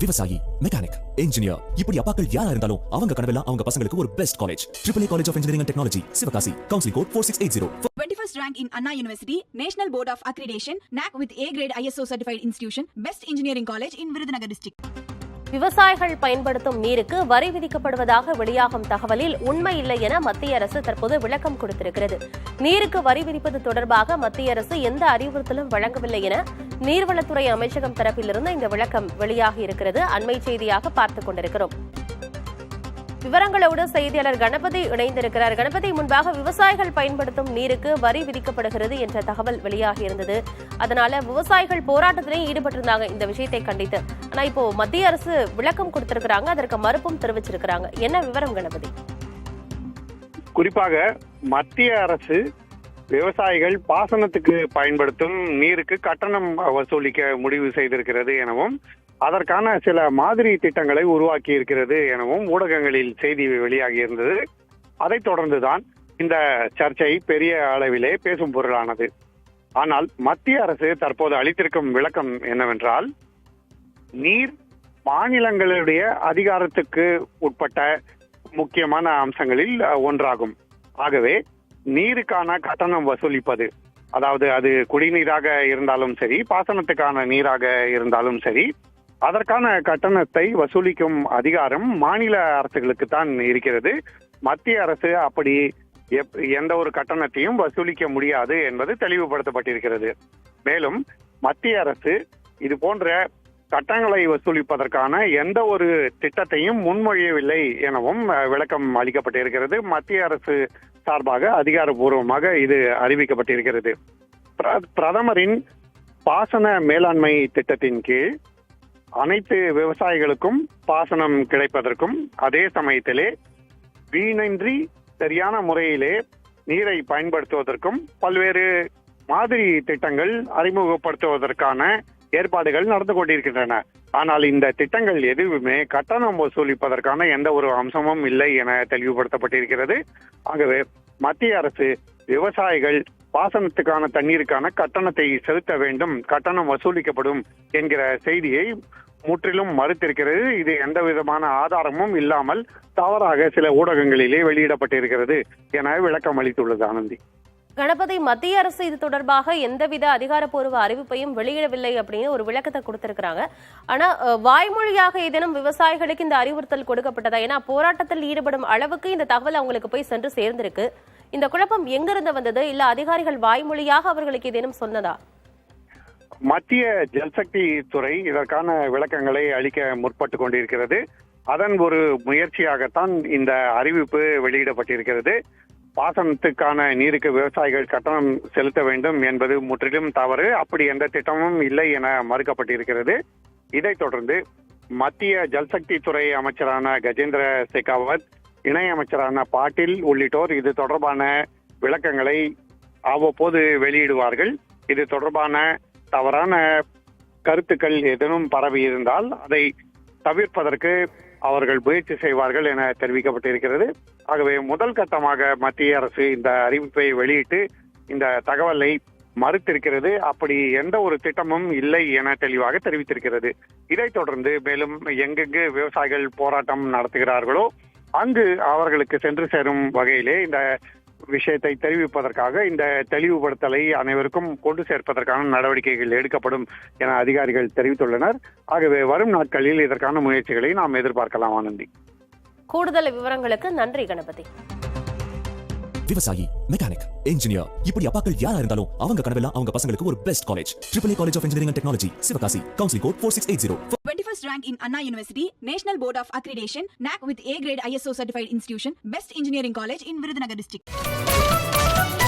விவசாயி, mechanic, engineer, இப்படி அப்பாக்கள் யாரா இருந்தாலும் அவங்க கனவெல்லாம் அவங்க பசங்களுக்கு ஒரு best college. AAA College of Engineering and Technology, Sivakasi. Counseling code 4680. 21st rank in Anna University, National Board of Accreditation, NAC with A-grade ISO certified institution, Best Engineering College in Virudhunagar district. விவசாயிகள் பயன்படுத்தும் நீருக்கு வரி விதிக்கப்படுவதாக வெளியாகும் தகவலில் உண்மை இல்லை என மத்திய அரசு தற்போது விளக்கம் கொடுத்திருக்கிறது. நீருக்கு வரி விதிப்பது தொடர்பாக மத்திய அரசு எந்த அறிவுறுத்தலும் வழங்கவில்லை என நீர்வளத்துறை அமைச்சகம் தரப்பிலிருந்து இந்த விளக்கம் வெளியாகி இருக்கிறது. அண்மை செய்தியாக பார்த்துக் கொண்டிருக்கிறோம். விவரங்களோடு செய்தியாளர் கணபதி இணைந்திருக்கிறார். கணபதி, முன்பாக விவசாயிகள் பயன்படுத்தும் நீருக்கு வரி விதிக்கப்படுகிறது என்ற தகவல் வெளியாகி இருந்தது. அதனால விவசாயிகள் போராட்டத்திலே ஈடுபட்டிருந்தாங்க இந்த விஷயத்தை கண்டித்து. ஆனா இப்போ மத்திய அரசு விளக்கம் கொடுத்திருக்கிறாங்க, அதற்கு மறுப்பும் தெரிவிச்சிருக்கிறாங்க. என்ன விவரம் கணபதி? குறிப்பாக மத்திய அரசு விவசாயிகள் பாசனத்துக்கு பயன்படுத்தும் நீருக்கு கட்டணம் வசூலிக்க முடிவு செய்திருக்கிறது எனவும் அதற்கான சில மாதிரி திட்டங்களை உருவாக்கி இருக்கிறது எனவும் ஊடகங்களில் செய்தி வெளியாகி இருந்தது. அதைத் தொடர்ந்துதான் இந்த சர்ச்சை பெரிய அளவிலே பேசும் பொருளானது. ஆனால் மத்திய அரசு தற்போது அளித்திருக்கும் விளக்கம் என்னவென்றால், நீர் மாநிலங்களுடைய அதிகாரத்துக்கு உட்பட்ட முக்கியமான அம்சங்களில் ஒன்றாகும். ஆகவே நீருக்கான கட்டணம் வசூலிப்பது, அதாவது அது குடிநீராக இருந்தாலும் சரி, பாசனத்துக்கான நீராக இருந்தாலும் சரி, அதற்கான கட்டணத்தை வசூலிக்கும் அதிகாரம் மாநில அரசுகளுக்கு தான் இருக்கிறது. மத்திய அரசு அப்படி எந்த ஒரு கட்டணத்தையும் வசூலிக்க முடியாது என்பது தெளிவுபடுத்தப்பட்டிருக்கிறது. மேலும் மத்திய அரசு இது போன்ற கட்டணங்களை வசூலிப்பதற்கான எந்த ஒரு திட்டத்தையும் முன்மொழியவில்லை எனவும் விளக்கம் அளிக்கப்பட்டிருக்கிறது. மத்திய அரசு சார்பாக அதிகாரப்பூர்வமாக இது அறிவிக்கப்பட்டிருக்கிறது. பிரதமரின் பாசன மேலாண்மை திட்டத்தின் கீழ் அனைத்து விவசாயிகளுக்கும் பாசனம் கிடைப்பதற்கும், அதே சமயத்திலே வீணின்றி சரியான முறையிலே நீரை பயன்படுத்துவதற்கும் பல்வேறு மாதிரி திட்டங்கள் அறிமுகப்படுத்துவதற்கான ஏற்பாடுகள் நடந்து கொண்டிருக்கின்றன. ஆனால் இந்த திட்டங்கள் எதுவுமே கட்டணம் வசூலிப்பதற்கான எந்த ஒரு அம்சமும் இல்லை என தெளிவுபடுத்தப்பட்டிருக்கிறது. ஆகவே மத்திய அரசு விவசாயிகள் பாசனத்துக்கான தண்ணீருக்கான கட்டணத்தை செலுத்த வேண்டும், கட்டணம் வசூலிக்கப்படும் என்கிற செய்தியை முற்றிலும் மறுத்திருக்கிறது. இது எந்த விதமான ஆதாரமும் இல்லாமல் தவறாக சில ஊடகங்களிலே வெளியிடப்பட்டிருக்கிறது என விளக்கம் அளித்துள்ளது. ஆனந்தி, கணபதி, மத்திய அரசு இது தொடர்பாக எந்தவித அதிகாரப்பூர்வ அறிவிப்பையும் வெளியிடவில்லை அப்படின்னு ஒரு விளக்கத்தை கொடுத்திருக்கிறாங்க. ஆனா வாய்மொழியாக ஏதேனும் விவசாயிகளுக்கு இந்த அறிவுறுத்தல் கொடுக்கப்பட்டதா? ஏன்னா போராட்டத்தில் ஈடுபடும் அளவுக்கு இந்த தகவல் அவங்களுக்கு போய் சென்று சேர்ந்திருக்கு. இந்த குழப்பம் எங்கிருந்து வந்தது? இல்ல அதிகாரிகள் வாய்மொழியாக அவர்களுக்கு ஏதேனும் சொன்னதா? மத்திய ஜல்சக்தி துறை இதற்கான விளக்கங்களை அளிக்க முற்பட்டு கொண்டிருக்கிறது. அதன் ஒரு முயற்சியாகத்தான் இந்த அறிவிப்பு வெளியிடப்பட்டிருக்கிறது. பாசனத்துக்கான நீருக்கு விவசாயிகள் கட்டணம் செலுத்த வேண்டும் என்பது முற்றிலும் தவறு, அப்படி எந்த திட்டமும் இல்லை என மறுக்கப்பட்டிருக்கிறது. இதைத் தொடர்ந்து மத்திய ஜல்சக்தி துறை அமைச்சரான கஜேந்திர செகாவத், இணை அமைச்சரான பாட்டீல் உள்ளிட்டோர் இது தொடர்பான விளக்கங்களை அவ்வப்போது வெளியிடுவார்கள். இது தொடர்பான தவறான கருத்துக்கள் ஏதேனும் பரவி இருந்தால் அதை தவிர்ப்பதற்கு அவர்கள் முயற்சி செய்வார்கள் என தெரிவிக்கப்பட்டிருக்கிறது. ஆகவே முதல் கட்டமாக மத்திய அரசு இந்த அறிவிப்பை வெளியிட்டு இந்த தகவலை மறுத்திருக்கிறது. அப்படி எந்த ஒரு திட்டமும் இல்லை என தெளிவாக தெரிவித்திருக்கிறது. இதைத் தொடர்ந்து மேலும் எங்கெங்கு விவசாயிகள் போராட்டம் நடத்துகிறார்களோ அங்கு அவர்களுக்கு சென்று சேரும் வகையிலே இந்த விஷயத்தை தெரிவிப்பதற்காக இந்த தெளிவுபடுத்தலை அனைவருக்கும் கொண்டு சேர்ப்பதற்கான நடவடிக்கைகள் எடுக்கப்படும் என அதிகாரிகள் தெரிவித்துள்ளனர். ஆகவே வரும் நாட்களில் இதற்கான முயற்சிகளை நாம் எதிர்பார்க்கலாம். ஆனந்தி, கூடுதல் விவரங்களுக்கு நன்றி கணபதி. விவசாயி, மெக்கானிக், இன்ஜினியர், இப்படி அப்பாக்கள் யாரா இருந்தாலும் அவங்க கனவெல்லாம் அவங்க பசங்களுக்கு ஒரு best college. AAA College of Engineering and Technology, Sivakasi. Counseling code 4680. 21st rank in Anna University, National Board of Accreditation, NAC with A-grade ISO certified institution, Best Engineering College in Virudhunagar district.